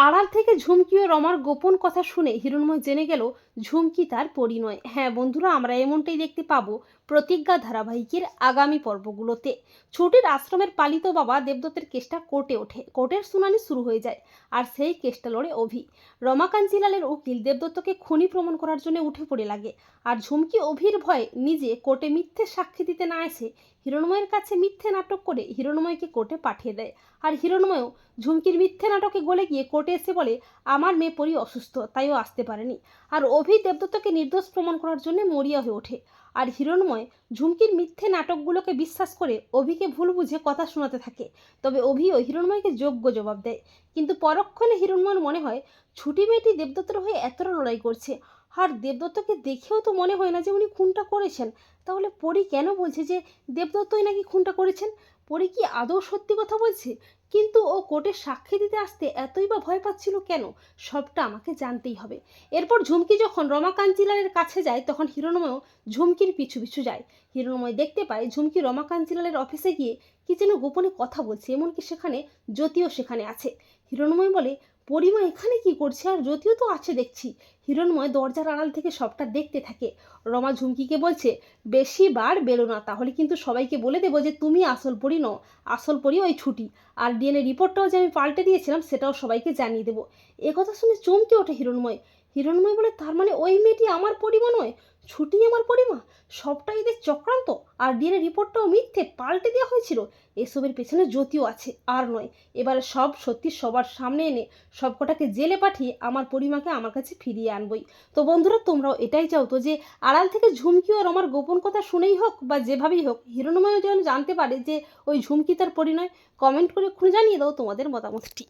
আড়াল থেকে ঝুমকি ও রমার গোপন কথা শুনে হিরণময় জেনে গেল ঝুমকি তার পরিণয়। হ্যাঁ বন্ধুরা, আমরা এমনটাই দেখতে পাবো প্রতিজ্ঞা ধারাবাহিকের আগামী পর্বগুলোতে। ছুটির আশ্রমের পালিত বাবা দেবদত্তের কেসটা কোর্টে ওঠে, কোর্টের শুনানি শুরু হয়ে যায়। আর সেই কেসটা লড়ে অভি। রমা কাঞ্জিলালের উকিল দেবদত্তকে খুনি প্রমাণ করার জন্য উঠে পড়ে লাগে। আর ঝুমকি অভির ভয়ে নিজে কোর্টে মিথ্যে সাক্ষী দিতে না এসে হিরণময়ের কাছে মিথ্যে নাটক করে হিরণময়কে কোর্টে পাঠিয়ে দেয়। আর হিরণময়ও ঝুমকির মিথ্যে নাটকে গলে গিয়ে কোর্টে এসে বলে আমার মেয়ে পরি অসুস্থ, তাইও আসতে পারেনি। আর অভি দেবদত্তকে নির্দোষ প্রমাণ করার জন্য মরিয়া হয়ে ওঠে। আর হিরণময় ঝুমকির মিথ্যে নাটকগুলোকে বিশ্বাস করে অভিকে ভুল বুঝে কথা শোনাতে থাকে। তবে অভিও হিরণময়কে যোগ্য জবাব দেয়। কিন্তু পরক্ষণে হিরণময়ের মনে হয় ছুটি মেয়েটি দেবদত্তের হয়ে এতটা লড়াই করছে, আর দেবদত্তকে দেখেও তো মনে হয় না যে উনি খুনটা করেছেন। তাহলে পরি কেন বলছে যে দেবদত্তই নাকি খুনটা করেছেন? পরি কি আদৌ সত্যি কথা বলছে? কিন্তু ও কোর্টে সাক্ষী দিতে আসতে এতই বা ভয় পাচ্ছিল কেন? সবটা আমাকে জানতেই হবে। এরপর ঝুমকি যখন রমা কাঞ্জিলালের কাছে যায় তখন হিরণময়ও ঝুমকির পিছু পিছু যায়। হিরণময় দেখতে পায় ঝুমকি রমা কাঞ্জিলালের অফিসে গিয়ে কি যেন গোপনে কথা বলছে, এমনকি সেখানে জ্যোতিও সেখানে আছে। হিরণময় বলে পরিমা এখানে কি করছে? আর জ্যোতিও তো আছে দেখছি। হিরণময় দরজার আড়াল থেকে সবটা দেখতে থাকে। রমা ঝুমকিকে বলছে বেশি বার বেরো না, তাহলে কিন্তু সবাইকে বলে দেবো যে তুমি আসল পরি নও, আসল পরি ওই ছুটি। আর ডিএনএ রিপোর্টটাও যে আমি পাল্টে দিয়েছিলাম সেটাও সবাইকে জানিয়ে দেবো। একথা শুনে চমকে ওঠে হিরণময়। হিরণময় বলে তার মানে ওই মেয়েটি আমার পরিমা নয়, ছুটি আমার পরিমা? সবটা এদের চক্রান্ত। আর ডিএনএ রিপোর্টটাও মিথ্যে, পাল্টে দেওয়া হয়েছিল। এসবের পেছনে জ্যোতিও আছে, আর নয়। এবারে সব সত্যি সবার সামনে এনে সবকটাকে জেলে পাঠিয়ে আমার পরিমাকে আমার কাছে ফিরিয়ে আনবই। তো বন্ধুরা, তোমরাও এটাই চাও তো যে আড়াল থেকে ঝুমকি আর আমার গোপন কথা শুনেই হোক বা যেভাবেই হোক হিরণময় যেন জানতে পারে যে ওই ঝুমকি তার পরিণয়? কমেন্ট করে খুঁজে জানিয়ে দাও তোমাদের মতামতটি।